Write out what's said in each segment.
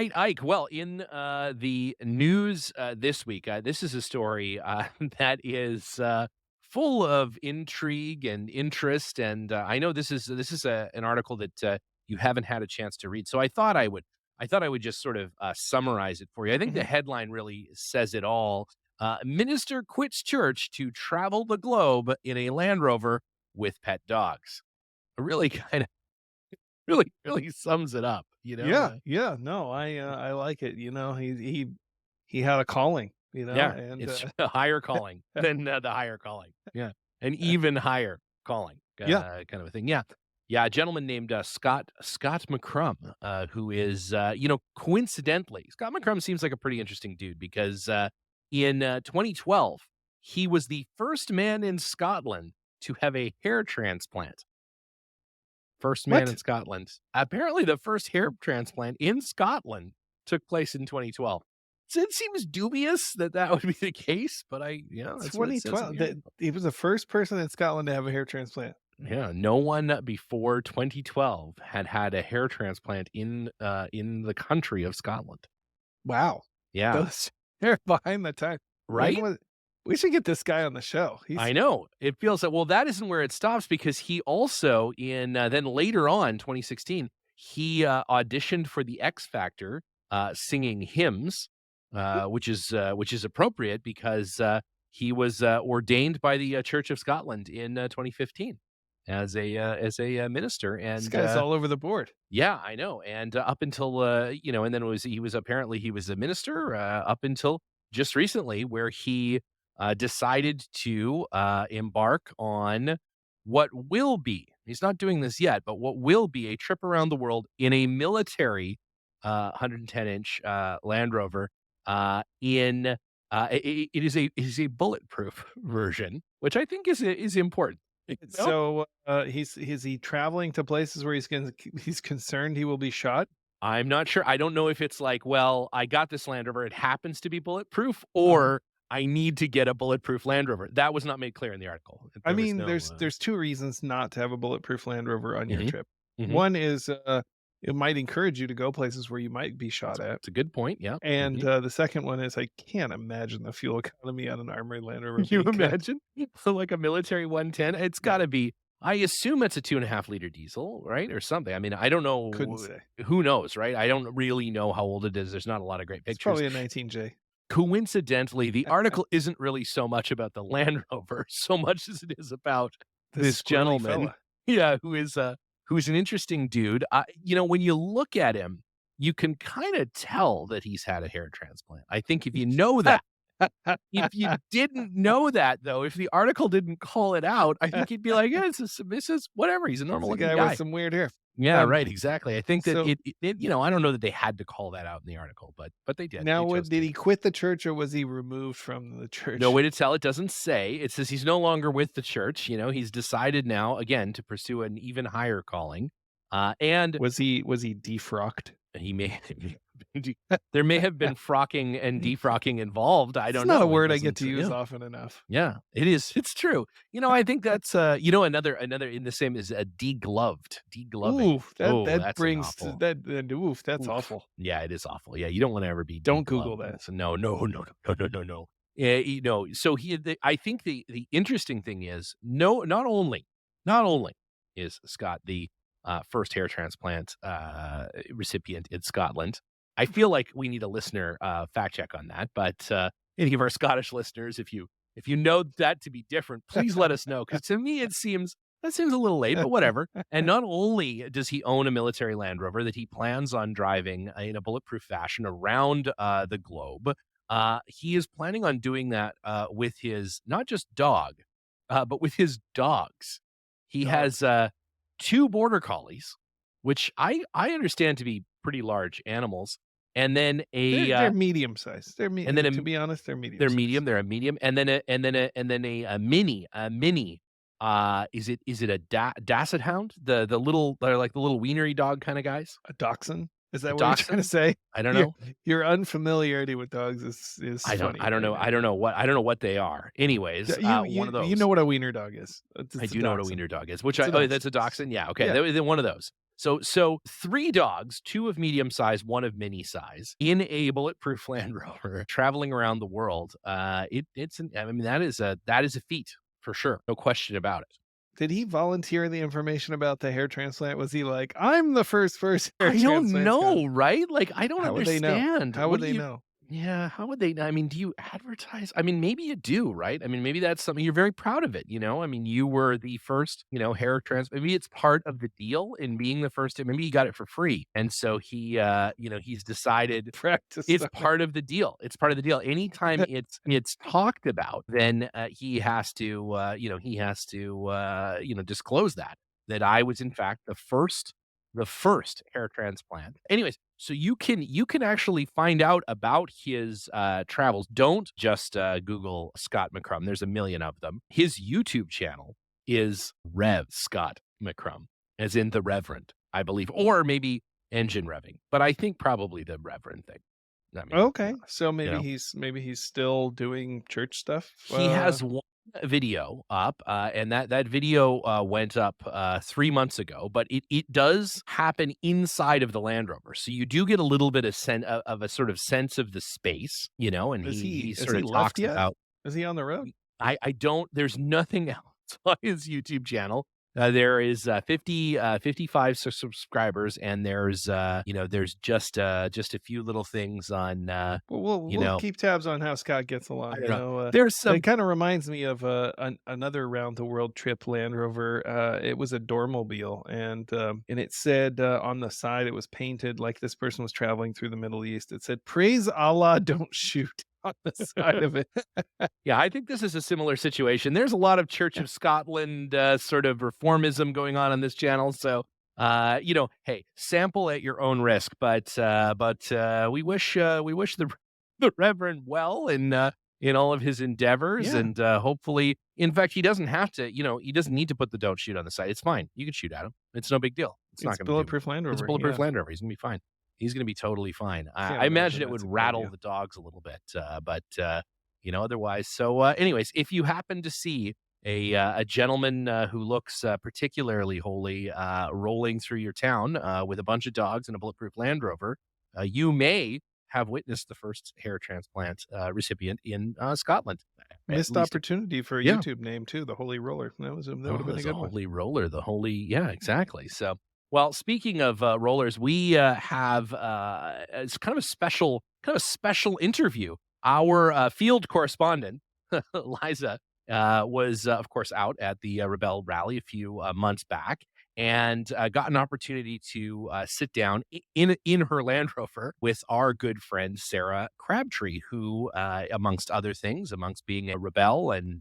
Right, Ike. Well, in the news this week, this is a story that is full of intrigue and interest, and I know this is an article that you haven't had a chance to read. So I thought I would just sort of summarize it for you. I think the Mhm. headline really says it all. Minister quits church to travel the globe in a Land Rover with pet dogs. Really kind of really sums it up. Yeah, yeah, no, I like it, he had a calling, Yeah, and, it's a higher calling than, the higher calling. Yeah, an even higher calling, yeah, kind of a thing. Yeah. Yeah, a gentleman named, Scott McCrum, who is, coincidentally Scott McCrum seems like a pretty interesting dude because, in, 2012, he was the first man in Scotland to have a hair transplant. First man in what? Scotland. Apparently, the first hair transplant in Scotland took place in 2012. So it seems dubious that that would be the case, but that's what it says in 2012, the that article. he was the first person in Scotland to have a hair transplant. Yeah, no one before 2012 had a hair transplant in the country of Scotland. Wow, Yeah, those they're behind the time. When right? was We should get this guy on the show. I know. It feels that well, that isn't where it stops because he also in then later on, 2016, he auditioned for the X Factor, singing hymns, which is appropriate because he was ordained by the Church of Scotland in 2015 as a minister, This and guy's all over the board. yeah, I know. And up until and then he was a minister up until just recently, where he decided to embark on what will be. He's not doing this yet, but what will be a trip around the world in a military 110-inch Land Rover. It is a bulletproof version, which I think is important. You know? So, he's is he traveling to places where he's concerned he will be shot? I'm not sure. I don't know if it's like, well, I got this Land Rover, it happens to be bulletproof, Uh-huh. or I need to get a bulletproof Land Rover. That was not made clear in the article. I There was mean, no, there's 2 reasons not to have a bulletproof Land Rover on your mhm, trip. mhm. One is, it might encourage you to go places where you might be shot at, It's a good point, yeah, and, mhm. the second one is I can't imagine the fuel economy on an armored Land Rover Can you being good. imagine? So, like a military 110, it's No, gotta be I assume it's a 2.5-liter diesel, right, or something. I mean, I don't couldn't know, say. who knows, right? I don't really know how old it is. There's not a lot of great It's pictures. probably a 19J. Coincidentally, the article isn't really so much about the Land Rover, so much as it is about This this squirrely gentleman. fella. Yeah, who's an interesting dude. When you look at him, you can kinda tell that he's had a hair transplant. I think if you know that. If you didn't know that, though, if the article didn't call it out, I think you'd be like, "Yeah, this is whatever, he's a It's a normal-looking guy with guy." some weird hair. Yeah, Um, right, exactly. I think that so I don't know that they had to call that out in the article, but they did. now They what chose did to. he quit the church or was he removed from the No church? way to tell, it doesn't say. It says he's no longer with the church, he's decided now, again, to pursue an even higher calling, and Was he defrocked? he may there may have been frocking and defrocking involved, I It's don't not a know, it word I get doesn't to use yeah. often enough. Yeah, it is. It's true. I think that's, another in the same is, degloved, degloving. Ooh, that Oh, that that's an brings to awful. that oof, that's Oof. awful. Yeah, it is awful. Yeah, you don't wanna ever be Don't Google degloved. that. So no, no, no, no, no, no, no. Yeah, so I think the interesting thing is, no, not only is Scott the, first hair transplant, recipient in Scotland. I feel like we need a listener, fact check on that, but, any of our Scottish listeners, if you know that to be different, please let us know. Because to me, that seems a little late, but whatever. And not only does he own a military Land Rover that he plans on driving, in a bulletproof fashion around, the globe, he is planning on doing that, with his not just dog, but with his dogs. He has, Dogs. 2 border collies, which I understand to be pretty large animals, and then They're medium sized. and then To a be honest, they're medium they're sized. medium, they're a medium, and then a mini. Is it a Dasset Hound? The little they're like the little wienery dog kinda guys? A dachshund? Is A that what you're trying to Dachshund? say? I don't Your know. your unfamiliarity with dogs is I don't funny I don't right know I now. don't know what they are. Anyways, one of You know those. what a wiener dog is. I It's a do know what a dachshund. wiener dog is, which It's a that's dachshund. a dachshund? Yeah, okay, Yeah. then one of those. So 3 dogs, 2 of medium size, 1 of mini size, in a bulletproof Land Rover traveling around the world. I mean, that is a feat for sure. No question about it. Did he volunteer the information about the hair transplant? Was he like, "I'm the first hair I don't transplant Scott?" know, right? Like, I don't How would they know? understand. How What would do they you know? Yeah, how would they I mean, do you advertise? I mean, maybe you do, right? I mean, maybe that's something you're very proud of it, you know? I mean, you were the first, hair trans maybe it's part of the deal in being the first maybe he got it for free. And so he's decided Practice it's on it. part of the deal. It's part of the deal. Anytime it's talked about, then, he has to, disclose that I was in fact the first hair transplant. Anyways, so you can actually find out about his, travels. Don't just, Google Scott McCrum. There's a million of them. His YouTube channel is Rev Scott McCrum, as in the Reverend, I believe, or maybe engine revving, but I think probably the Reverend thing. I mean, let's be Okay, honest, so you know? maybe he's still doing church stuff. He has one video up, and that video, went up, 3 months ago, but it does happen inside of the Land Rover, so you do get a little bit of a sort of sense of the space, and he Is sort he of left talks yet? about Is he on the road? I don't there's nothing else on his YouTube channel. There is, 55 subscribers, and there's just a few little things on, Well, we'll keep tabs on how Scott gets I along. don't know. There's It some kind of reminds me of another round the world trip Land Rover. It was a Dormobile, and it said on the side it was painted like this person was traveling through the Middle East. It said "Praise Allah, don't shoot" on the side of it. Yeah, I think this is a similar situation. There's a lot of Church of Scotland, sort of reformism going on this channel. So, hey, sample at your own risk. But we wish the the Reverend well in all of his endeavors, Yeah, and hopefully, in fact, he doesn't have to. He doesn't need to put the "don't shoot" on the side. It's fine. You can shoot at him. It's no big deal. It's not it's going to do him. bulletproof Land It's a Rover. bulletproof Yeah, Land Rover. He's gonna be fine. He's gonna be totally fine. can't I imagine imagine it would that's a good rattle idea. the dogs a little bit, but otherwise. So, anyways, if you happen to see a gentleman who looks particularly holy rolling through your town with a bunch of dogs and a bulletproof Land Rover, you may have witnessed the first hair transplant recipient in Scotland. At Missed least, opportunity for a yeah. YouTube name too. The Holy Roller. That Oh, would have been a there's a good one. holy roller, the holy, yeah, exactly. So, well, speaking of rollers, we have it's kind of a special interview. Our field correspondent, Liza, was of course out at the Rebelle Rally a few months back, and got an opportunity to sit down in her Land Rover with our good friend Sarah Crabtree, who, amongst other things, amongst being a rebel and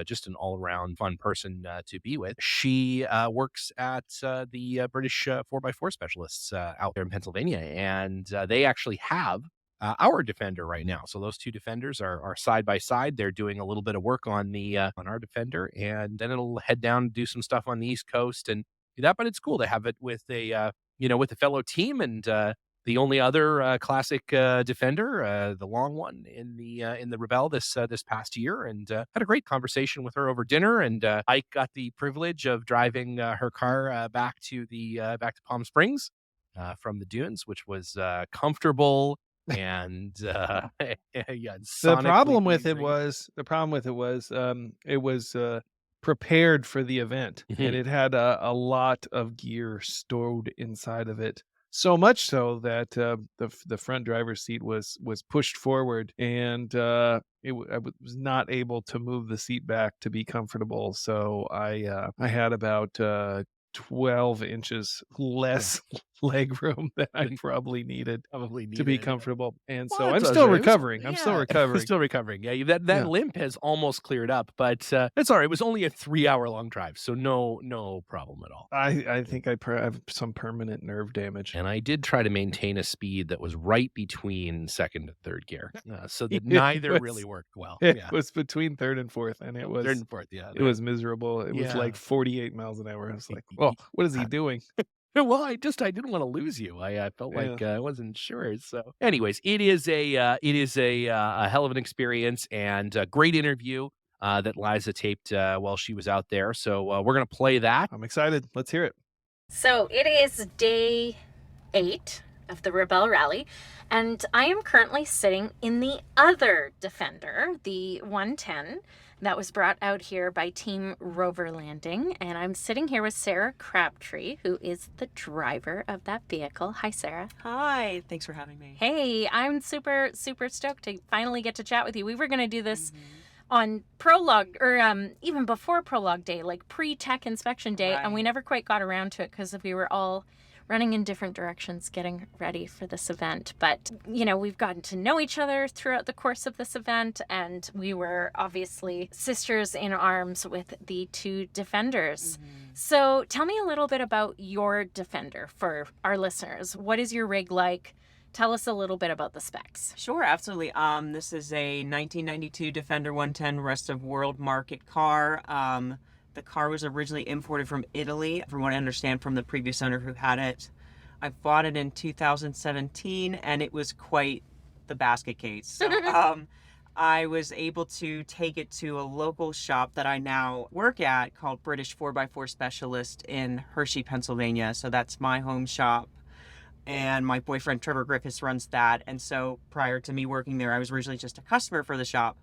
just an all around fun person to be with, she works at the British 4x4 specialists out there in Pennsylvania, and they actually have our Defender right now. So those two Defenders are side by side. They're doing a little bit of work on our Defender, and then it'll head down and do some stuff on the East Coast and do that. But it's cool to have it with a fellow team, and the only other classic Defender, the long one in the Rebelle this past year, and had a great conversation with her over dinner. And Ike got the privilege of driving her car back to Palm Springs from the dunes, which was comfortable and yeah, sonically pleasing. The problem with it was, prepared for the event, and Mhm. it had a lot of gear stowed inside of it. So much so that, the front driver's seat was pushed forward, and, I was not able to move the seat back to be comfortable, so I had about, 12 inches Yeah, less leg room than I then probably needed probably to be needed. comfortable, and Well, so that's I'm what I was still saying. It was recovering, I'm still yeah, recovering. still recovering. Yeah, that Yeah. limp has almost cleared up, but it's all right. It was only a 3-hour long drive, so no problem at all. I think I have some permanent nerve damage. And I did try to maintain a speed that was right between second and third gear, so that It neither really was worked well. it Yeah, was between 3rd and 4th, and third and fourth. Yeah, it was miserable. It was yeah. like 48 miles an hour. I was like, "Well, what is he doing?" Well, I didn't wanna lose you. I felt Yeah. like, I wasn't sure, so anyways, it is a hell of an experience and a great interview, that Liza taped, while she was out there, so, we're gonna play that. I'm excited. Let's hear it. So it is day 8 of the Rebelle Rally, and I am currently sitting in the other Defender, the 110, that was brought out here by Team Rover Landing. And I'm sitting here with Sarah Crabtree, who is the driver of that vehicle. Hi, Sarah. Hi, thanks for having me. Hey, I'm super, super stoked to finally get to chat with you. We were going to do this on prologue, or even before prologue day, like pre-tech inspection day, and we Right. never quite got around to it because we were all running in different directions getting ready for this event. But, you know, we've gotten to know each other throughout the course of this event, and we were obviously sisters in arms with the two Defenders. So tell me a little bit about your Defender for our listeners. What is your rig like? Tell us a little bit about the specs. Sure, absolutely. This is a 1992 Defender 110 rest of world market car. The car was originally imported from Italy, from what I understand from the previous owner who had it. I bought it in 2017, and it was quite the basket case. So, I was able to take it to a local shop that I now work at called British 4x4 Specialist in Hershey, Pennsylvania. So that's my home shop. And my boyfriend Trevor Griffiths runs that. And so prior to me working there, I was originally just a customer for the shop.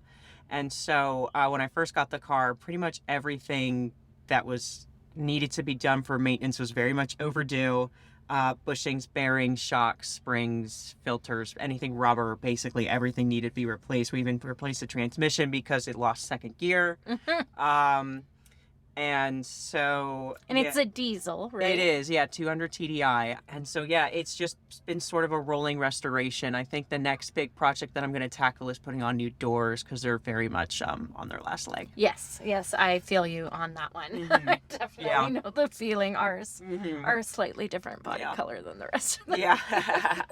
And so when I first got the car, pretty much everything that was needed to be done for maintenance was very much overdue. Bushings, bearings, shocks, springs, filters, anything rubber, basically everything needed to be replaced. We even replaced the transmission because it lost second gear. And so... And it's a diesel, right? It is, yeah, 200 TDI. And so, yeah, it's just been sort of a rolling restoration. I think the next big project that I'm going to tackle is putting on new doors because they're very much on their last leg. Yes, I feel you on that one. I definitely know the feeling. Ours are a slightly different body color than the rest of them. Yeah.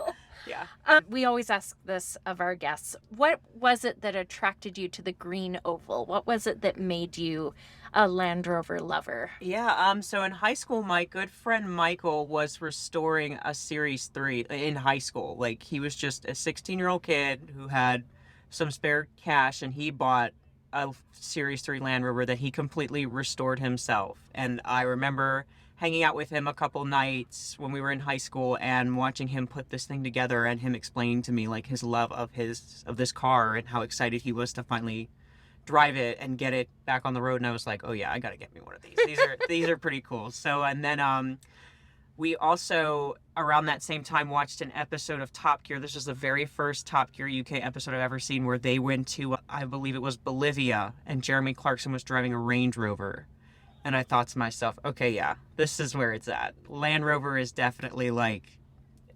We always ask this of our guests. What was it that attracted you to the green oval? What was it that made you a Land Rover lover? Yeah, so in high school, my good friend Michael was restoring a Series 3 in high school. Like, he was just a 16-year-old kid who had some spare cash, and he bought a Series 3 Land Rover that he completely restored himself. And I remember hanging out with him a couple nights when we were in high school and watching him put this thing together and him explaining to me, like, his love of this car and how excited he was to finally drive it and get it back on the road. And I was like, oh yeah, I gotta get me one of these. These are pretty cool. So, and then we also around that same time watched an episode of Top Gear. This was the very first Top Gear UK episode I've ever seen, where they went to, I believe it was Bolivia, and Jeremy Clarkson was driving a Range Rover. And I thought to myself, okay, yeah, this is where it's at. Land Rover is definitely, like,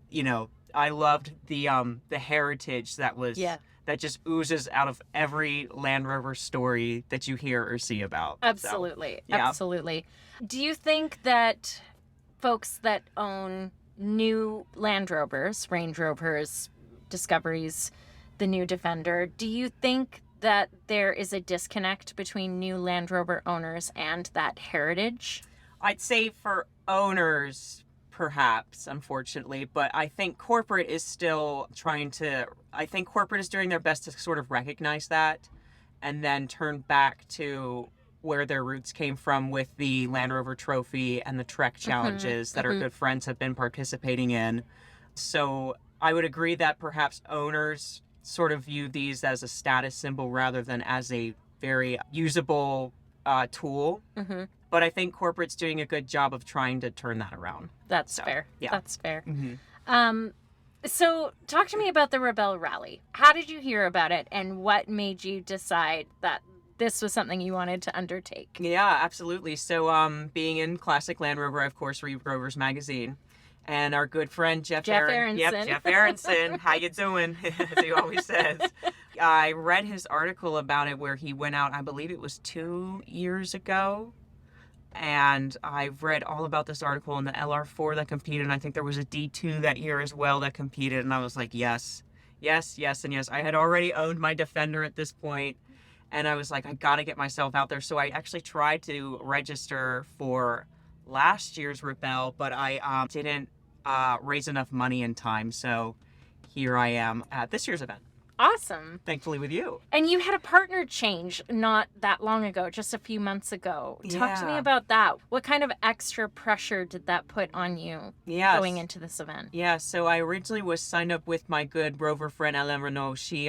you know, I loved the heritage that was that just oozes out of every Land Rover story that you hear or see about. Absolutely. So, yeah. Absolutely. Do you think that folks that own new Land Rovers, Range Rovers, Discoveries, the new Defender, do you think that there is a disconnect between new Land Rover owners and that heritage? I'd say for owners, perhaps, unfortunately, but I think corporate is still I think corporate is doing their best to sort of recognize that and then turn back to where their roots came from with the Land Rover Trophy and the Trek challenges that our good friends have been participating in. So I would agree that perhaps owners sort of view these as a status symbol rather than as a very usable tool. But I think corporate's doing a good job of trying to turn that around. That's fair. Yeah. That's fair. So talk to me about the Rebelle Rally. How did you hear about it, and what made you decide that this was something you wanted to undertake? Yeah, absolutely. So being in classic Land Rover, I, of course, read Rovers magazine. And our good friend Jeff Aronson. Yep, Jeff Aronson. How you doing? As he always says. I read his article about it where he went out, I believe it was 2 years ago. And I've read all about this article in the LR4 that competed. And I think there was a D2 that year as well that competed. And I was like, yes, yes, yes, and yes. I had already owned my Defender at this point. And I was like, I got to get myself out there. So I actually tried to register for last year's Rebelle, but I didn't raise enough money in time. So here I am at this year's event. Awesome. thankfully with you. And you had a partner change not that long ago, just a few months ago. Talk to me Yeah. about that. What kind of extra pressure did that put on you Yes. going into this event? Yeah, so I originally was signed up with my good Rover friend Alain Renault. She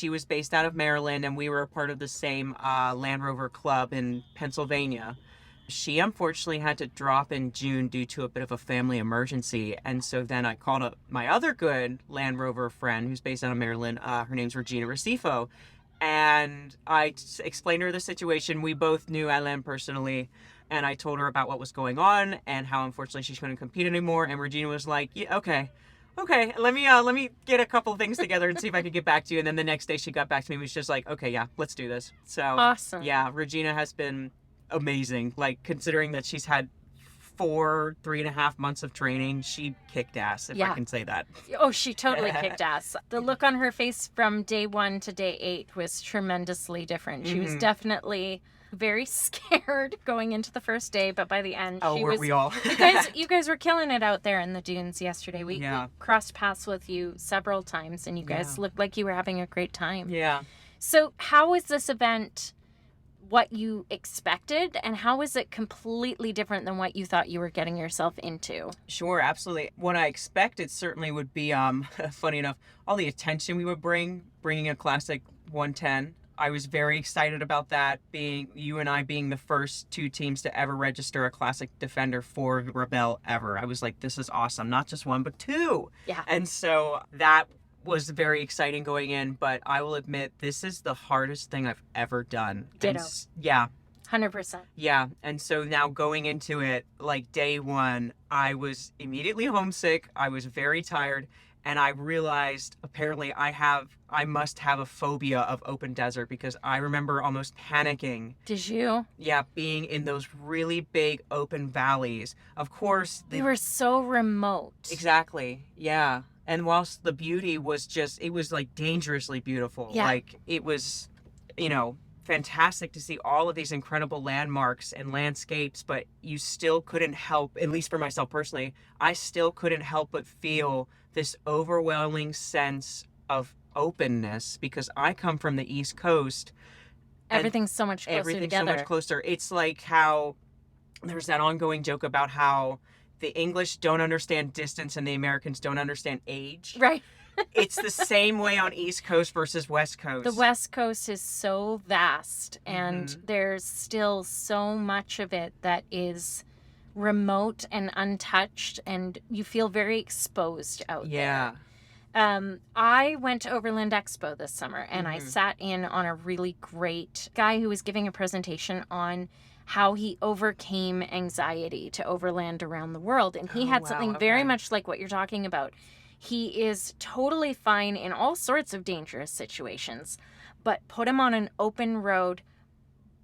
was based out of Maryland, and we were a part of the same Land Rover club in Pennsylvania. She unfortunately had to drop in June due to a bit of a family emergency, and so then I called up my other good Land Rover friend who's based out of Maryland. Her name's Regina Recifo, and I explained to her the situation. We both knew Alain personally, and I told her about what was going on and how unfortunately she couldn't compete anymore. And Regina was like, "Yeah, okay, let me get a couple things together and see if I could get back to you." And then the next day she got back to me and was just like, "Okay, yeah, let's do this." So Awesome. yeah, Regina has been amazing. Like, considering that she's had 3.5 months of training, she kicked ass, if I can say that. Oh, she totally kicked ass. The look on her face from day 1 to day 8 was tremendously different. She was definitely very scared going into the first day, but by the end, Oh, she weren't was. we all? You guys were killing it out there in the dunes yesterday. We crossed paths with you several times, and you guys looked like you were having a great time. Yeah. So, how was this event what you expected, and how is it completely different than what you thought you were getting yourself into? Sure, absolutely. What I expected certainly would be, funny enough, all the attention we would bringing a classic 110. I was very excited about that, being you and I being the first 2 teams to ever register a classic Defender for Rebelle ever. I was like, this is awesome. Not just 1, but 2. Yeah. And so that was very exciting going in, but I will admit this is the hardest thing I've ever done. Ditto. Yeah. 100%. Yeah, and so now going into it, like day 1, I was immediately homesick. I was very tired, and I realized apparently I must have a phobia of open desert, because I remember almost panicking. Did you? Yeah, being in those really big open valleys. Of course, They were so remote. Exactly. Yeah. And whilst the beauty was it was like dangerously beautiful. Yeah. Like, it was, fantastic to see all of these incredible landmarks and landscapes, but you still couldn't help, at least for myself personally, I still couldn't help but feel this overwhelming sense of openness, because I come from the East Coast. Everything's so much closer Everything's together. so much closer. It's like how there's that ongoing joke about how the English don't understand distance and the Americans don't understand age. Right. It's the same way on East Coast versus West Coast. The West Coast is so vast, and there's still so much of it that is remote and untouched, and you feel very exposed out there. I went to Overland Expo this summer, and I sat in on a really great guy who was giving a presentation on how he overcame anxiety to overland around the world. And he had something very much like what you're talking about. He is totally fine in all sorts of dangerous situations, but put him on an open road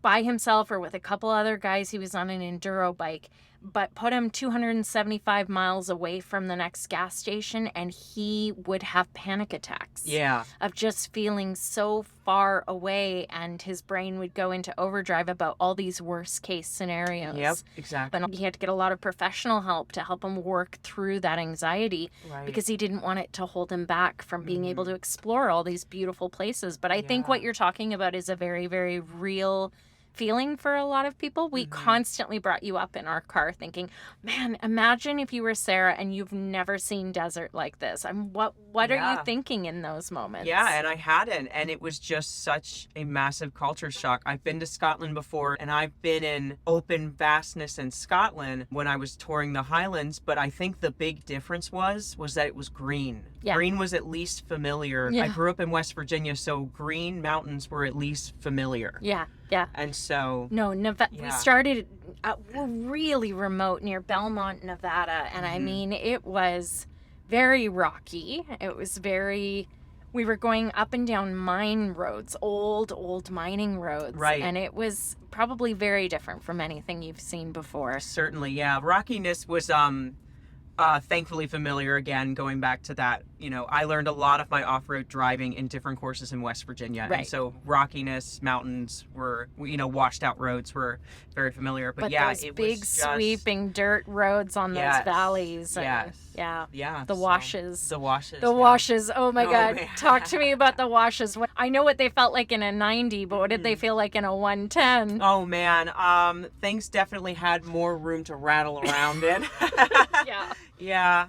by himself or with a couple other guys. He was on an enduro bike, but put him 275 miles away from the next gas station, and he would have panic attacks. Yeah. Of just feeling so far away, and his brain would go into overdrive about all these worst case scenarios. Yep, exactly. But he had to get a lot of professional help to help him work through that anxiety, because he didn't want it to hold him back from being able to explore all these beautiful places. But I think what you're talking about is a very, very real feeling for a lot of people. We constantly brought you up in our car thinking, man, imagine if you were Sarah and you've never seen desert like this. What are you thinking in those moments? Yeah, and I hadn't, and it was just such a massive culture shock. I've been to Scotland before, and I've been in open vastness in Scotland when I was touring the Highlands, but I think the big difference was that it was green. Yeah. Green was at least familiar. Yeah. I grew up in West Virginia, so green mountains were at least familiar. Yeah, yeah. And so... No, we started really remote near Belmont, Nevada, and I mean, it was very rocky. It was very... We were going up and down mine roads, old mining roads. Right. And it was probably very different from anything you've seen before. Certainly, yeah. Rockiness was thankfully familiar again, going back to that, I learned a lot of my off-road driving in different courses in West Virginia. Right. And so rockiness, mountains were, washed out roads were very familiar. But yeah, those it big was just, sweeping dirt roads on those Yes, valleys. And, yes. Yeah. The so- washes. The washes. The yeah. washes. Oh my Oh, God. man. Talk to me about the washes. I know what they felt like in a 90, but what did they feel like in a 110? Oh man, things definitely had more room to rattle around in. Yeah. Yeah.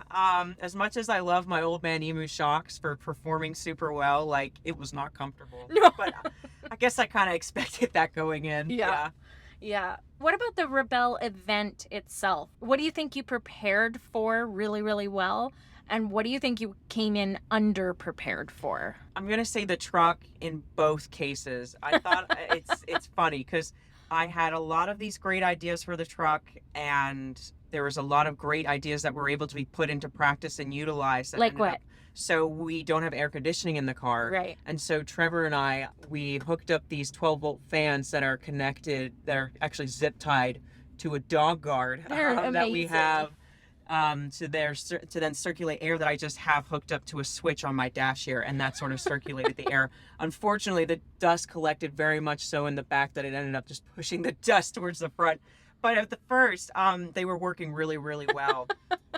As much as I love my old man Emu shocks for performing super well, like it was not comfortable. No. But I guess I kind of expected that going in. Yeah. Yeah. What about the Rebelle event itself? What do you think you prepared for really, really well? And what do you think you came in under-prepared for? I'm gonna say the truck in both cases. I thought it's funny because I had a lot of these great ideas for the truck, and there was a lot of great ideas that were able to be put into practice and utilized. Like what? So we don't have air conditioning in the car. Right. And so Trevor and I, we hooked up these 12-volt fans that are connected, that are actually zip tied to a dog guard They're that we amazing. have to then circulate air that I just have hooked up to a switch on my dash here, and that sort of circulated the air. Unfortunately, the dust collected very much so in the back that it ended up just pushing the dust towards the front. But at the first, they were working really, really well.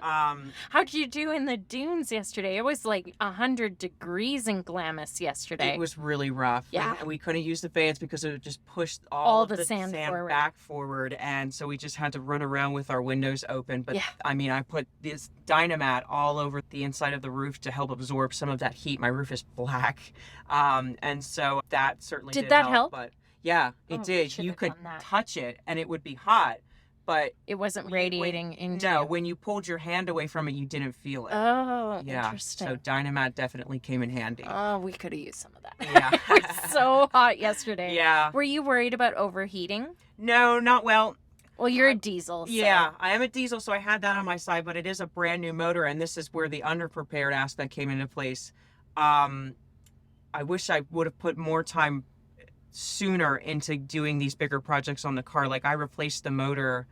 How'd you do in the dunes yesterday? It was like 100 degrees in Glamis yesterday. It was really rough. Yeah. We couldn't use the fans because it would just pushed All of the sand forward. back forward. And so we just had to run around with our windows open. But Yeah. I mean, I put this Dynamat all over the inside of the roof to help absorb some of that heat. My roof is black. And so that certainly Did did that help? But yeah, it Oh, we did. should You have could done that. touch it and it would be hot. But It wasn't when- radiating into no, you. when you pulled your hand away from it, you didn't feel it. Oh, Yeah, interesting. so Dynamat definitely came in handy. Oh, we could have used some of that. Yeah. It was so hot yesterday. Yeah. Were you worried about overheating? No, not well. Well, you're a diesel. So. Yeah, I am a diesel, so I had that on my side, but it is a brand new motor, and this is where the underprepared aspect came into place. I wish I would have put more time sooner into doing these bigger projects on the car. Like I replaced the motor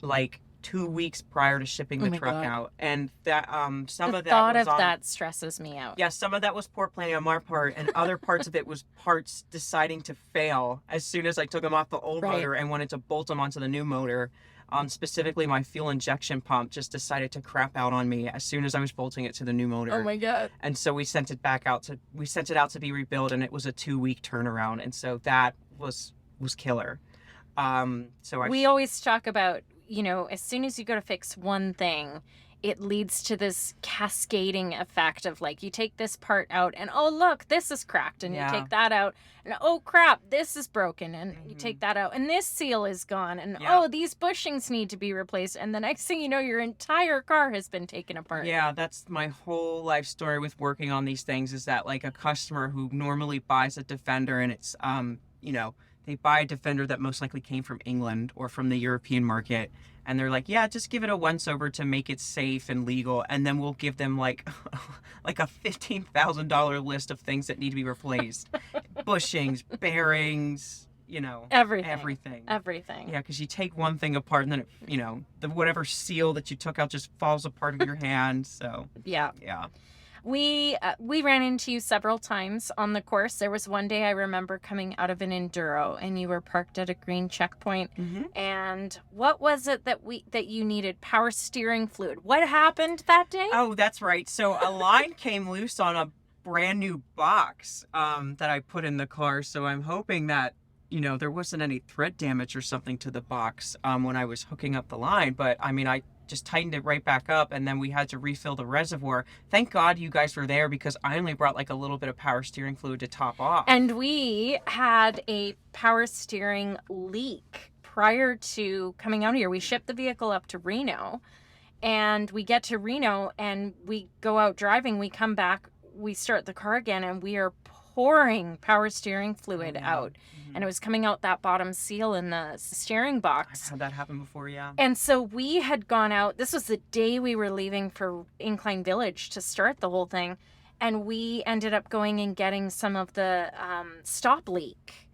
like 2 weeks prior to shipping Oh the my truck God. out, and that some The of that thought was of on, that stresses me out. Yeah, some of that was poor planning on my part, and other parts of it was parts deciding to fail as soon as I took them off the old Right. motor and wanted to bolt them onto the new motor. Specifically, my fuel injection pump just decided to crap out on me as soon as I was bolting it to the new motor. Oh my God. And so we sent it out to be rebuilt, and it was a 2-week turnaround, and so that was killer. We always talk about, as soon as you go to fix one thing, it leads to this cascading effect of like, you take this part out and, oh, look, this is cracked. And Yeah. you take that out and, oh, crap, this is broken. And you Mhm. take that out and this seal is gone. And, Yeah. oh, these bushings need to be replaced. And the next thing you know, your entire car has been taken apart. Yeah, that's my whole life story with working on these things, is that like a customer who normally buys a Defender, and it's they buy a Defender that most likely came from England or from the European market, and they're like, yeah, just give it a once over to make it safe and legal, and then we'll give them like like a $15,000 list of things that need to be replaced. Bushings, bearings, Everything. everything. Yeah, because you take one thing apart and then the whatever seal that you took out just falls apart of your hand. So Yeah. yeah. We ran into you several times on the course. There was one day I remember coming out of an enduro and you were parked at a green checkpoint. Mm-hmm. And what was it that you needed? Power steering fluid. What happened that day? Oh, that's right. So a line came loose on a brand new box that I put in the car. So I'm hoping that there wasn't any thread damage or something to the box when I was hooking up the line. But I mean, I just tightened it right back up, and then we had to refill the reservoir. Thank God you guys were there, because I only brought like a little bit of power steering fluid to top off. And we had a power steering leak prior to coming out here. We shipped the vehicle up to Reno, and we get to Reno and we go out driving. We come back, we start the car again, and we are pouring power steering fluid out. And it was coming out that bottom seal in the steering box. I've had that happen before, yeah. And so we had gone out. This was the day we were leaving for Incline Village to start the whole thing. And we ended up going and getting some of the stop leak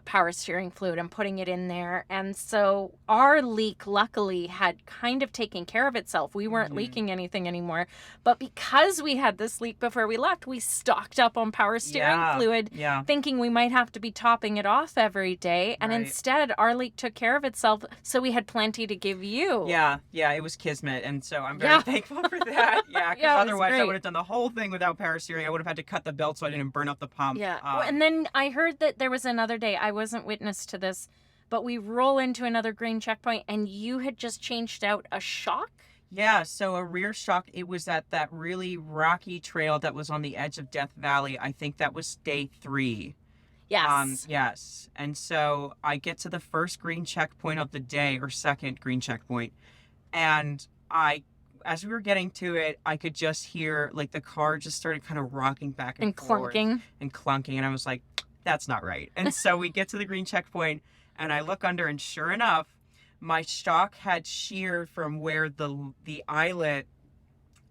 power steering fluid and putting it in there. And so our leak, luckily, had kind of taken care of itself. We weren't leaking anything anymore. But because we had this leak before we left, we stocked up on power steering fluid, thinking we might have to be topping it off every day. And instead, our leak took care of itself. So we had plenty to give you. Yeah, it was kismet. And so I'm very thankful for that. Yeah, because otherwise I would have done the whole thing without power steering. I would have had to cut the belt so I didn't burn up the pump. Yeah. And then I heard that there was another day, I wasn't witness to this, but we roll into another green checkpoint and you had just changed out a shock. Yeah, so a rear shock. It was at that really rocky trail that was on the edge of Death Valley. I think that was day 3. Yes. Yes. And so I get to the first green checkpoint of the day, or second green checkpoint, and as we were getting to it, I could just hear, like, the car just started kind of rocking back and forth. Clunking. And clunking. And I was like, that's not right. And so we get to the green checkpoint, and I look under, and sure enough, my shock had sheared from where the eyelet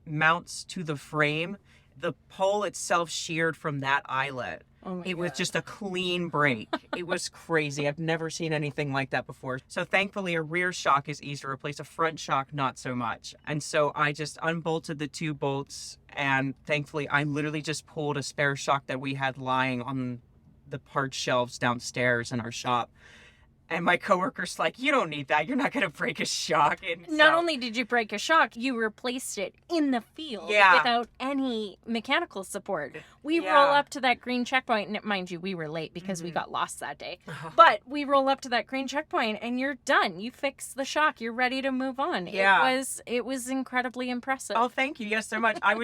mounts to the frame. The pole itself sheared from that eyelet. Oh it was just a clean break. It was crazy. I've never seen anything like that before. So thankfully, a rear shock is easy to replace. A front shock, not so much. And so I just unbolted the 2 bolts, and thankfully, I literally just pulled a spare shock that we had lying on the parts shelves downstairs in our shop. And my coworker's like, you don't need that. You're not going to break a shock. And not only did you break a shock, you replaced it in the field without any mechanical support. We roll up to that green checkpoint, and mind you, we were late because we got lost that day. But we roll up to that green checkpoint, and you're done. You fixed the shock. You're ready to move on. Yeah. It was incredibly impressive. Oh, thank you. Yes, so much. I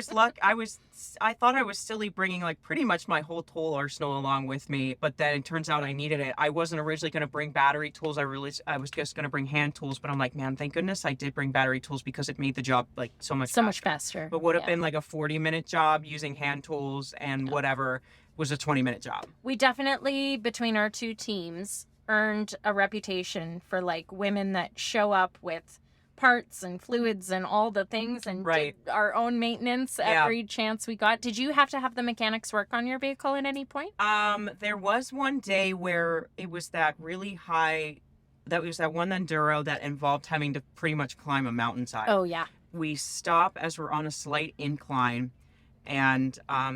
thought I was still bringing, like, pretty much my whole tool arsenal along with me, but then it turns out I needed it. I wasn't originally going to bring battery tools. I was just going to bring hand tools, but I'm like, man, thank goodness I did bring battery tools, because it made the job, like, so much faster. But would have been like a 40-minute job using hand tools, and whatever was a 20-minute job. We definitely, between our 2 teams, earned a reputation for, like, women that show up with parts and fluids and all the things, and did our own maintenance every chance we got. Did you have to have the mechanics work on your vehicle at any point? There was one day where it was that really high, that was that one Enduro that involved having to pretty much climb a mountainside. Oh, yeah. We stop as we're on a slight incline, and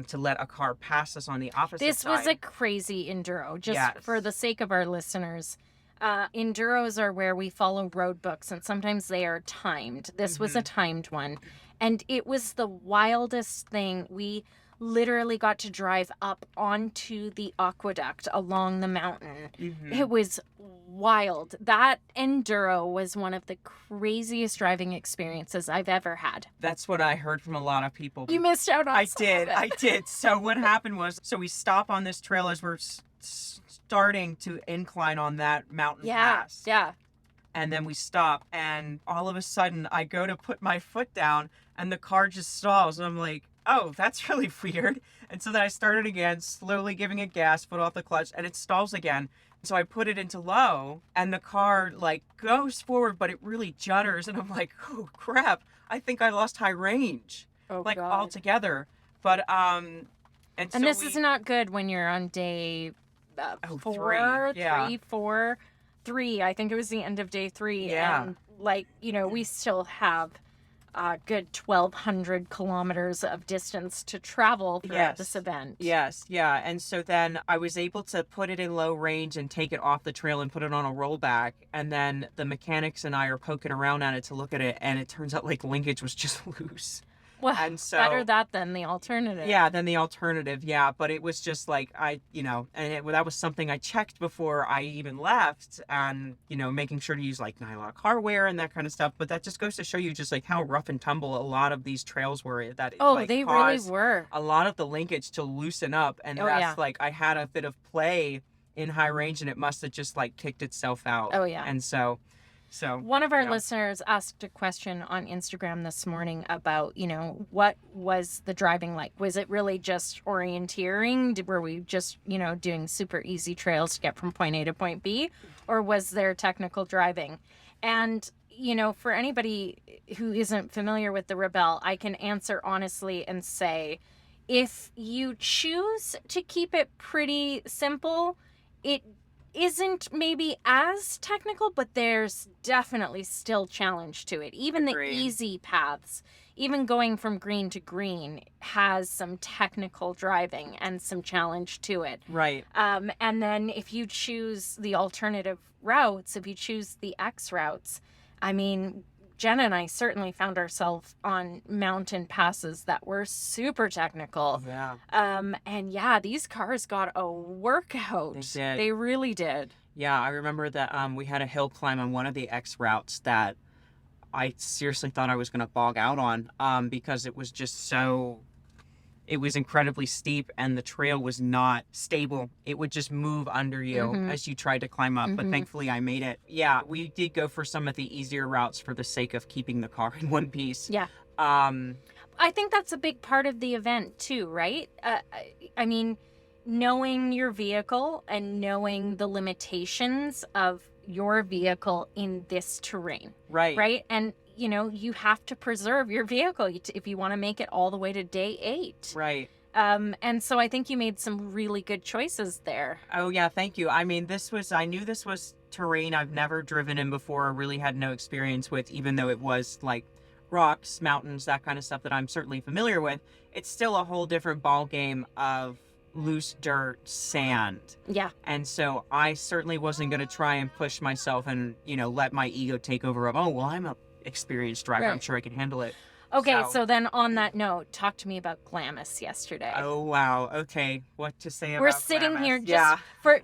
to let a car pass us on the opposite side. This was a crazy Enduro, just for the sake of our listeners. Enduros are where we follow road books, and sometimes they are timed. This was a timed one, and it was the wildest thing. We literally got to drive up onto the aqueduct along the mountain. It was wild. That Enduro was one of the craziest driving experiences I've ever had. That's what I heard from a lot of people. You missed out on I did. So what happened was, we stop on this trail as we're starting to incline on that mountain pass. Yeah. And then we stop, and all of a sudden I go to put my foot down, and the car just stalls, and I'm like, oh, that's really weird. And so then I started again, slowly giving it gas, foot off the clutch, and it stalls again. So I put it into low, and the car, like, goes forward, but it really judders, and I'm like, oh crap, I think I lost high range, God. Altogether. But and so this is not good when you're on day 3. I think it was the end of day 3. Yeah. And, like, we still have a good 1,200 kilometers of distance to travel throughout this event. Yes, yeah. And so then I was able to put it in low range and take it off the trail and put it on a rollback. And then the mechanics and I are poking around at it to look at it, and it turns out, like, linkage was just loose. Well, and so, better that than the alternative. Yeah, than the alternative, yeah. But it was just like, that was something I checked before I even left, and, making sure to use, like, nylon carwear and that kind of stuff. But that just goes to show you just, like, how rough and tumble a lot of these trails were. They really were. A lot of the linkage to loosen up, and like, I had a bit of play in high range, and it must have just, like, kicked itself out. Oh, yeah. And so one of our listeners asked a question on Instagram this morning about, what was the driving like? Was it really just orienteering? Were we just, doing super easy trails to get from point A to point B? Or was there technical driving? And, for anybody who isn't familiar with the Rebelle, I can answer honestly and say, if you choose to keep it pretty simple, it isn't maybe as technical, but there's definitely still challenge to it. Even the Agreed. easy paths, even going from green to green, has some technical driving and some challenge to it. Right. And then if you choose the alternative routes, if you choose the X routes, I mean, Jenna and I certainly found ourselves on mountain passes that were super technical. Yeah. And yeah, these cars got a workout. They did. They really did. Yeah, I remember that we had a hill climb on one of the X routes that I seriously thought I was going to bog out on because it was just so... It was incredibly steep and the trail was not stable. It would just move under you as you tried to climb up, but thankfully I made it. Yeah, we did go for some of the easier routes for the sake of keeping the car in one piece. Yeah. I think that's a big part of the event too, right? I mean, knowing your vehicle and knowing the limitations of your vehicle in this terrain. Right. Right? And you know, you have to preserve your vehicle if you want to make it all the way to day 8. Right. And so I think you made some really good choices there. Oh, yeah, thank you. I mean, I knew this was terrain I've never driven in before or really had no experience with, even though it was like rocks, mountains, that kind of stuff that I'm certainly familiar with. It's still a whole different ball game of loose dirt, sand. Yeah. And so I certainly wasn't going to try and push myself and, you know, let my ego take over of, oh, well, I'm a experienced driver. Right. I'm sure I can handle it. Okay, so then on that note, talk to me about Glamis yesterday. Oh, wow. Okay. What to say about We're sitting Glamis? here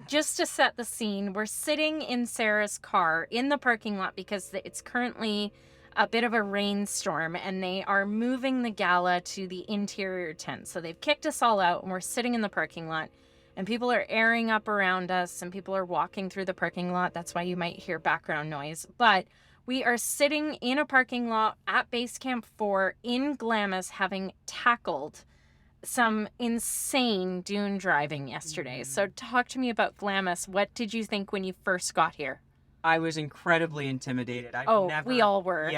just to set the scene. We're sitting in Sarah's car in the parking lot because it's currently a bit of a rainstorm and they are moving the gala to the interior tent. So they've kicked us all out and we're sitting in the parking lot and people are airing up around us and people are walking through the parking lot. That's why you might hear background noise. But we are sitting in a parking lot at Base Camp 4 in Glamis, having tackled some insane dune driving yesterday. So talk to me about Glamis. What did you think when you first got here? I was incredibly intimidated. We all were.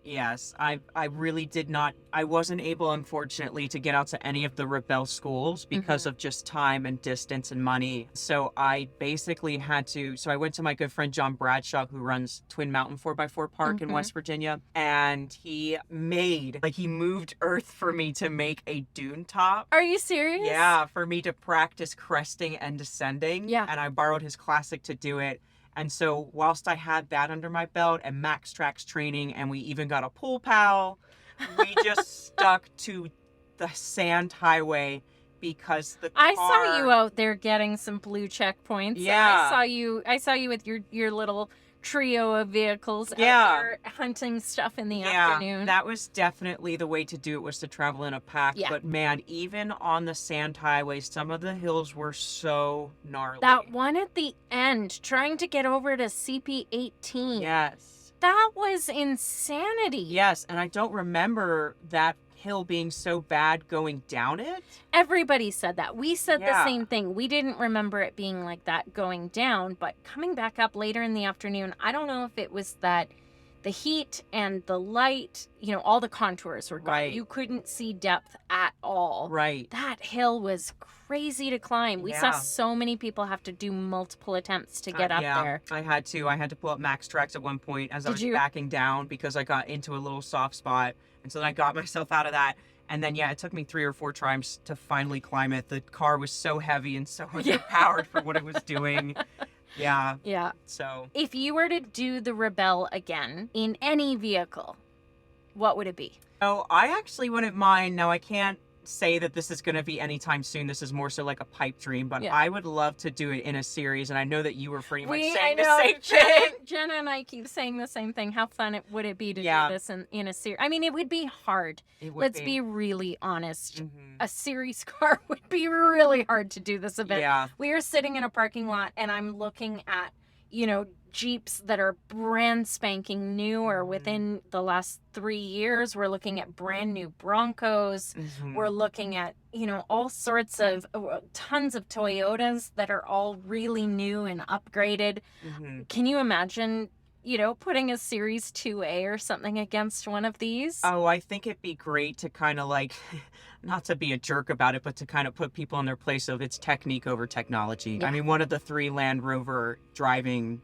Yes. I really did not. I wasn't able, unfortunately, to get out to any of the Rebelle schools because of just time and distance and money. So I basically had to. So I went to my good friend John Bradshaw, who runs Twin Mountain 4x4 Park in West Virginia, and he moved earth for me to make a dune top. Are you serious? Yeah, for me to practice cresting and descending. Yeah. And I borrowed his classic to do it. And so whilst I had that under my belt and Max Trax training and we even got a pool pal, we just stuck to the sand highway because the car... I saw you out there getting some blue checkpoints. Yeah. I saw you with your little trio of vehicles out there hunting stuff in the afternoon. That was definitely the way to do it, was to travel in a pack. Yeah. But man, even on the sand highway, some of the hills were so gnarly. That one at the end, trying to get over to CP18. Yes. That was insanity. Yes, and I don't remember that hill being so bad going down it. Everybody said that. We said the Yeah. same thing. We didn't remember it being like that going down, but coming back up later in the afternoon, I don't know if it was that the heat and the light, you know, all the contours were gone. Right. You couldn't see depth at all. Right. That hill was crazy to climb. We saw Yeah. so many people have to do multiple attempts to get up there. I had to pull up Max Trax at one point as I Did was you? backing down because I got into a little soft spot. And so then I got myself out of that. And then, it took me 3 or 4 tries to finally climb it. The car was so heavy and so underpowered for what it was doing. Yeah. Yeah. So If you were to do the Rebelle again in any vehicle, what would it be? I actually wouldn't mind. Now, I can't say that this is going to be anytime soon. This is more so like a pipe dream, but Yeah. I would love to do it in a series. And I know that you were pretty much I saying know. the same thing. Jenna and I keep saying the same thing. How fun would it be to Yeah. do this in a series? I mean, it would be hard. It would Let's be really honest. Mhm. A series car would be really hard to do this event. Yeah. We are sitting in a parking lot and I'm looking at, Jeeps that are brand spanking new or within the last 3 years. We're looking at brand new Broncos. Mhm. We're looking at, all sorts of tons of Toyotas that are all really new and upgraded. Mhm. Can you imagine putting a Series 2A or something against one of these? Oh, I think it'd be great to kind of like, not to be a jerk about it, but to kind of put people in their place of it's technique over technology. Yeah. I mean, one of the 3 Land Rover driving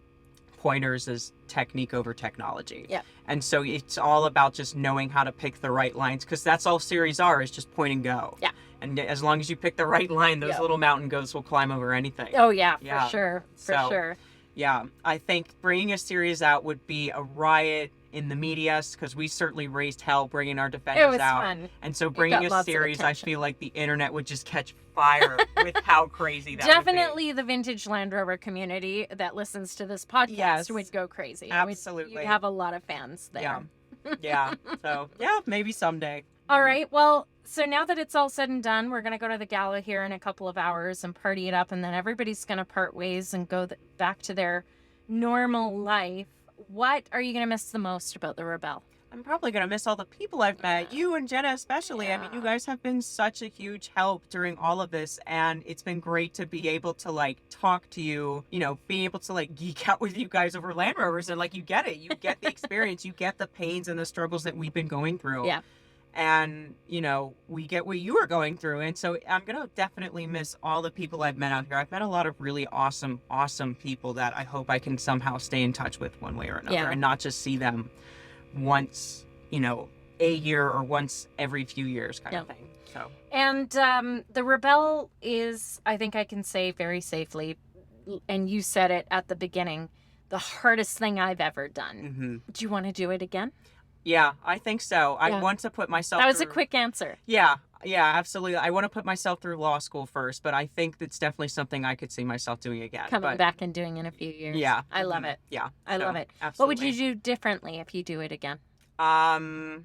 pointers is technique over technology. Yeah. And so it's all about just knowing how to pick the right lines, because that's all series are, is just point and go. Yeah. And as long as you pick the right line, those little mountain goats will climb over anything. Oh, yeah, Yeah. for sure. For So, sure. Yeah, I think bringing a series out would be a riot in the media, because we certainly raised hell bringing our Defenders It was out. fun. And so got bringing a lots of series, I attention. feel like the internet would just catch fire with how crazy that would Definitely the vintage Land Rover community that listens to this podcast Yes. would go crazy. Absolutely. You'd have a lot of fans there. Yeah. Yeah. So, yeah, maybe someday. All right. Well, so now that it's all said and done, we're going to go to the gala here in a couple of hours and party it up. And then everybody's going to part ways and go back to their normal life. What are you going to miss the most about the Rebelle? I'm probably going to miss all the people I've met, you and Jenna especially. I mean, you guys have been such a huge help during all of this, and it's been great to be able to, like, talk to you, be able to, like, geek out with you guys over Land Rovers, and, like, you get it. You get the experience. You get the pains and the struggles that we've been going through. Yeah. And, we get what you are going through. And so I'm going to definitely miss all the people I've met out here. I've met a lot of really awesome, awesome people that I hope I can somehow stay in touch with one way or another, Yeah. and not just see them once, a year or once every few years kind of thing. So. And the Rebelle is, I think I can say very safely, and you said it at the beginning, the hardest thing I've ever done. Mm-hmm. Do you want to do it again? Yeah, I think so. Yeah. I want to put myself That was a through... quick answer. Yeah, absolutely. I want to put myself through law school first, but I think it's definitely something I could see myself doing again. Coming back and doing in a few years. Yeah. I love it. Yeah. I love it. Absolutely. What would you do differently if you do it again? Probably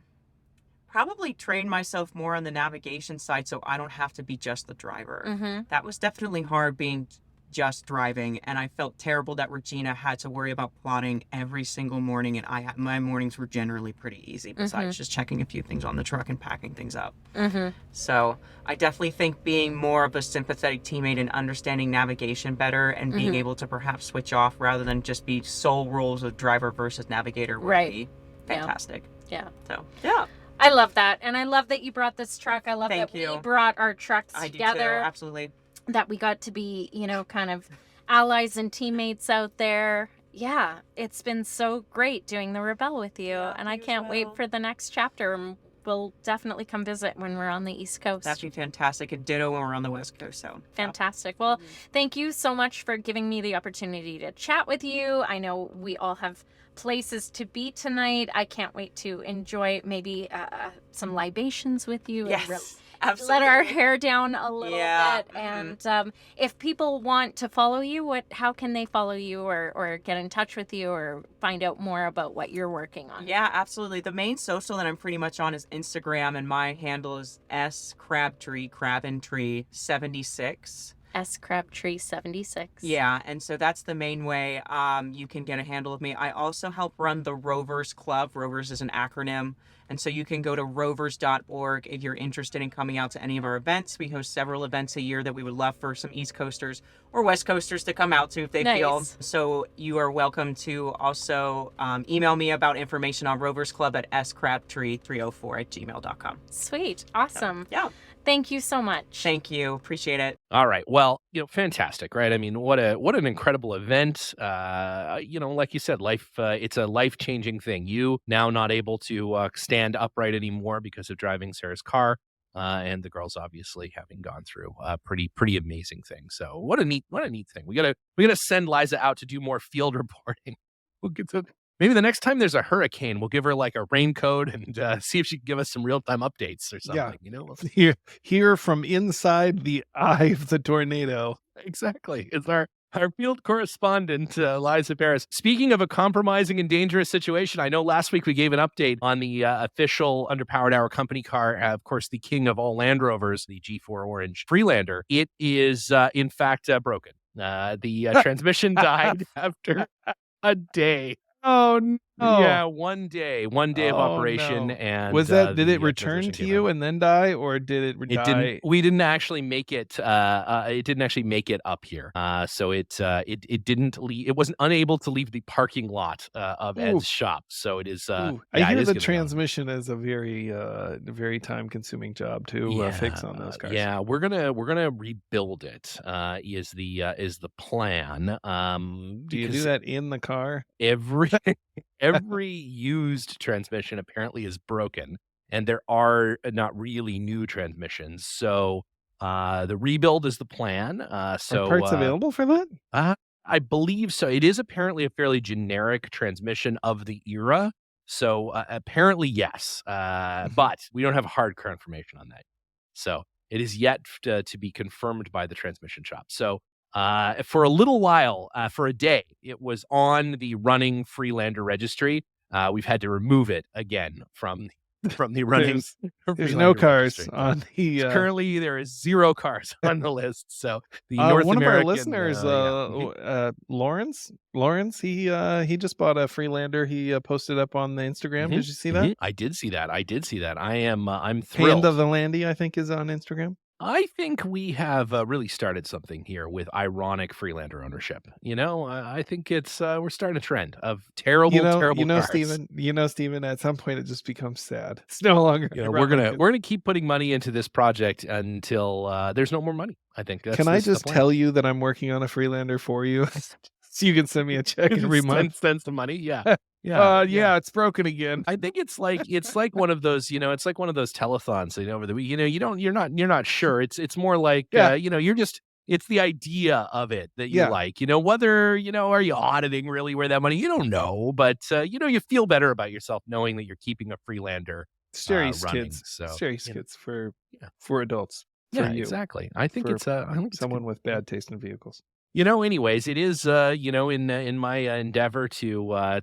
train myself more on the navigation side so I don't have to be just the driver. Mm-hmm. That was definitely hard being just driving, and I felt terrible that Regina had to worry about plotting every single morning, and my mornings were generally pretty easy besides just checking a few things on the truck and packing things up. Mm-hmm. So I definitely think being more of a sympathetic teammate and understanding navigation better and being able to perhaps switch off rather than just be sole roles of driver versus navigator would be fantastic. Yeah. So, yeah. I love that. And I love that you brought this truck. I love Thank that you. we brought our trucks I do too. together. Absolutely. That we got to be, kind of allies and teammates out there. Yeah, it's been so great doing the Rebelle with you. Yeah, and I you as can't wait well. for the next chapter. And we'll definitely come visit when we're on the East Coast. That'd be fantastic. And ditto when we're on the West Coast. So Fantastic. Well, thank you so much for giving me the opportunity to chat with you. I know we all have places to be tonight. I can't wait to enjoy maybe some libations with you. Yes. And Absolutely. let our hair down a little Yeah. bit. And if people want to follow you, how can they follow you or get in touch with you or find out more about what you're working on? Yeah, absolutely. The main social that I'm pretty much on is Instagram, and my handle is S Crabtree, Crab and Tree 76. S Crabtree 76. Yeah, and so that's the main way you can get a handle of me. I also help run the Rovers Club. Rovers is an acronym. And so you can go to rovers.org if you're interested in coming out to any of our events. We host several events a year that we would love for some East Coasters or West Coasters to come out to if they feel. So you are welcome to also email me about information on Rovers Club at scrabtree304@gmail.com. Sweet. Awesome. Yeah. Thank you so much. Thank you. Appreciate it. All right. Well, fantastic, right? I mean, what an incredible event. Like you said, it's a life-changing thing. You now not able to stand upright anymore because of driving Sarah's car, and the girls obviously having gone through a pretty amazing thing. So what a neat thing. We gotta send Liza out to do more field reporting. We'll get to maybe the next time there's a hurricane, we'll give her like a raincoat and see if she can give us some real-time updates or something. Hear from inside the eye of the tornado. Exactly. It's our field correspondent, Liza Paris. Speaking of a compromising and dangerous situation, I know last week we gave an update on the official Underpowered Hour company car, of course, the king of all Land Rovers, the G4 Orange Freelander. It is, in fact, broken. The transmission died after a day. Oh, Yeah, one day of Oh, operation, no. and Was that did it the return transmission to came you out. and then die, or did it It didn't. die? We didn't actually make it. It didn't actually make it up here. So it didn't leave. It wasn't unable to leave the parking lot of Ooh, Ed's shop. So it is. ooh. I Yeah, it hear is the going to go. transmission is a very time-consuming job to fix on those cars. Yeah, we're gonna rebuild it. Is the plan? Do you do Because that in the car? every every used transmission apparently is broken, and there are not really new transmissions. So the rebuild is the plan. Are parts available for that? Uh, I believe so. It is apparently a fairly generic transmission of the era. So apparently, yes. But we don't have hard confirmation on that. So it is yet to be confirmed by the transmission shop. So for a little while, for a day, it was on the running Freelander registry. We've had to remove it again from the running. There's no Freelander cars registry. on the. Currently, there is 0 cars on the list. So the One North of our American, listeners, Lawrence, he just bought a Freelander. He posted up on the Instagram. Did you see that? I did see that. I'm Hand thrilled. of the Landy, I think, is on Instagram. I think we have really started something here with ironic Freelander ownership. I think it's we're starting a trend of terrible cars. Steven, at some point it just becomes sad. It's no longer. We're gonna keep putting money into this project until there's no more money. I think. Can I just tell you that I'm working on a Freelander for you? So you can send me a check every month. Send some money. Yeah. Yeah. It's broken again. I think it's like one of those, it's like one of those telethons, over the week. You're not sure. It's more like you're just it's the idea of it that you like. Whether, are you auditing really where that money? You don't know, but you feel better about yourself knowing that you're keeping a Freelander Serious running. kids. So Serious kids for adults. Yeah, for you, exactly. I think it's someone with bad taste in vehicles. Anyways, it is, in my endeavor to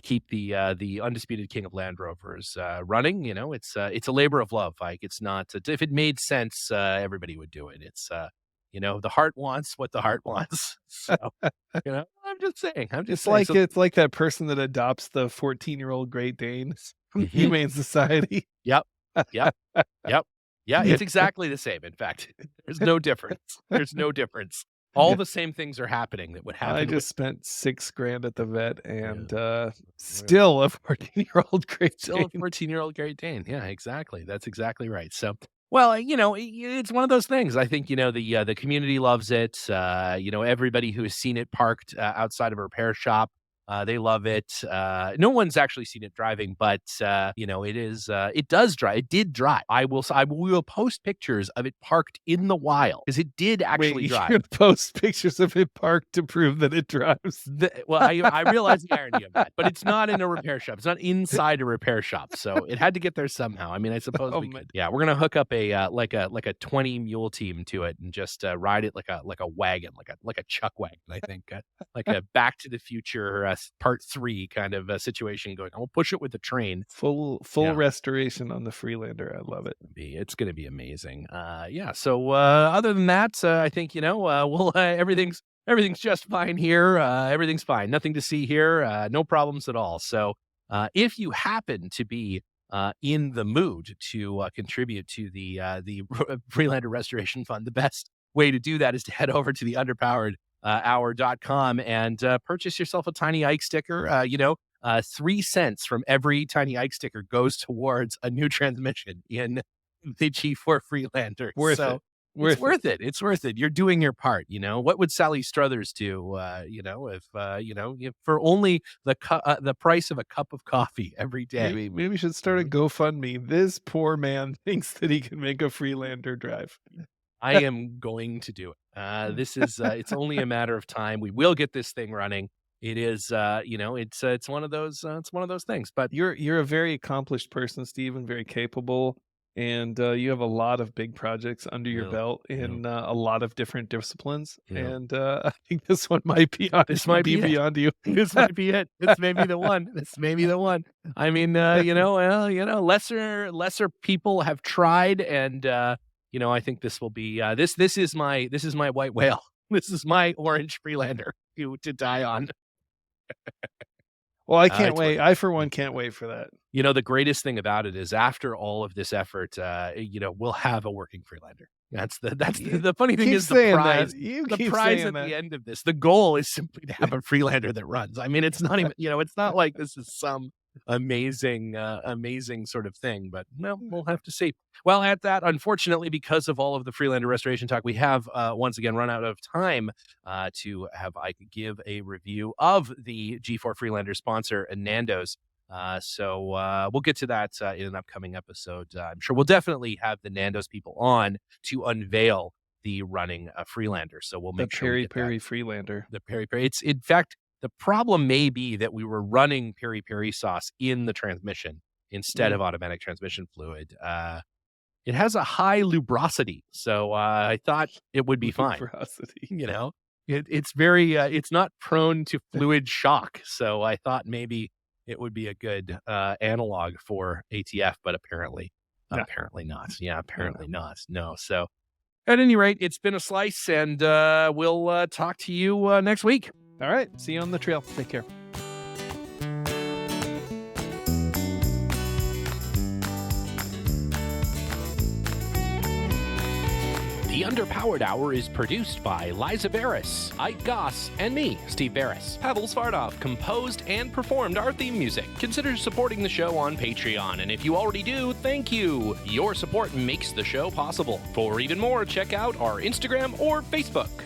keep the undisputed king of Land Rovers running. It's a labor of love. Like, it's not. If it made sense, everybody would do it. It's the heart wants what the heart wants. So I'm just saying. It's like that person that adopts the 14-year-old Great Dane from Humane Society. Yep. Yeah, it's exactly the same. In fact, there's no difference. All the same things are happening that would happen. I just spent $6,000 at the vet, and still a 14-year-old Great Dane. Still a 14-year-old Great Dane. Yeah, exactly. That's exactly right. So, well, it's one of those things. I think the community loves it. Everybody who has seen it parked outside of a repair shop. They love it. No one's actually seen it driving, but it does drive. It did drive. I will post pictures of it parked in the wild, because it did actually drive. You're gonna post pictures of it parked to prove that it drives. I realize the irony of that, but it's not in a repair shop. It's not inside a repair shop, so it had to get there somehow. I mean, I suppose we could. Yeah, we're gonna hook up a like a 20 mule team to it and just ride it like a wagon, like a chuck wagon. I think like a Back to the Future Part 3 kind of situation going. I'll push it with the train. Full restoration on the Freelander. I love it. It's going to be amazing. So other than that, I think we'll everything's just fine here. Everything's fine. Nothing to see here. No problems at all. So if you happen to be in the mood to contribute to the Freelander Restoration Fund, the best way to do that is to head over to the Underpowered hour.com and purchase yourself a Tiny Ike sticker. 3 cents from every Tiny Ike sticker goes towards a new transmission in the G4 Freelander. It's worth it. You're doing your part. What would Sally Struthers do? If for only the price of a cup of coffee every day. Maybe we should start a GoFundMe. This poor man thinks that he can make a Freelander drive. I am going to do it. This is it's only a matter of time. We will get this thing running. It is it's one of those things. But you're a very accomplished person, Steve, and very capable, and you have a lot of big projects under your belt in a lot of different disciplines. And I think this one might be beyond you. This might be it. This may be the one. I mean, lesser people have tried, and I think this will be this is my white whale. This is my orange Freelander to die on. Well, I can't It's wait. worth I, for one, can't wait for that. The greatest thing about it is after all of this effort, we'll have a working Freelander. The funny thing Keep is the saying prize. that. You The keep prize saying at that. the end of this, the goal is simply to have a Freelander that runs. I mean, it's not even, it's not like this is some amazing sort of thing, but no, we'll have to see. Well, at that, unfortunately, because of all of the Freelander restoration talk, we have once again run out of time to have Ike give a review of the G4 Freelander sponsor, Nando's. So we'll get to that in an upcoming episode. I'm sure we'll definitely have the Nando's people on to unveil the running Freelander. So we'll make sure we get Peri Freelander. the peri peri. It's, in fact, the problem may be that we were running peri peri sauce in the transmission instead of automatic transmission fluid. It has a high lubrosity, so I thought it would be fine. Lubrosity. It's very it's not prone to fluid shock, so I thought maybe it would be a good analog for ATF, but apparently not. Yeah, apparently not. No. So at any rate, it's been a slice, and we'll talk to you next week. All right. See you on the trail. Take care. The Underpowered Hour is produced by Liza Barris, Ike Goss, and me, Steve Barris. Pavel Svardov composed and performed our theme music. Consider supporting the show on Patreon, and if you already do, thank you. Your support makes the show possible. For even more, check out our Instagram or Facebook.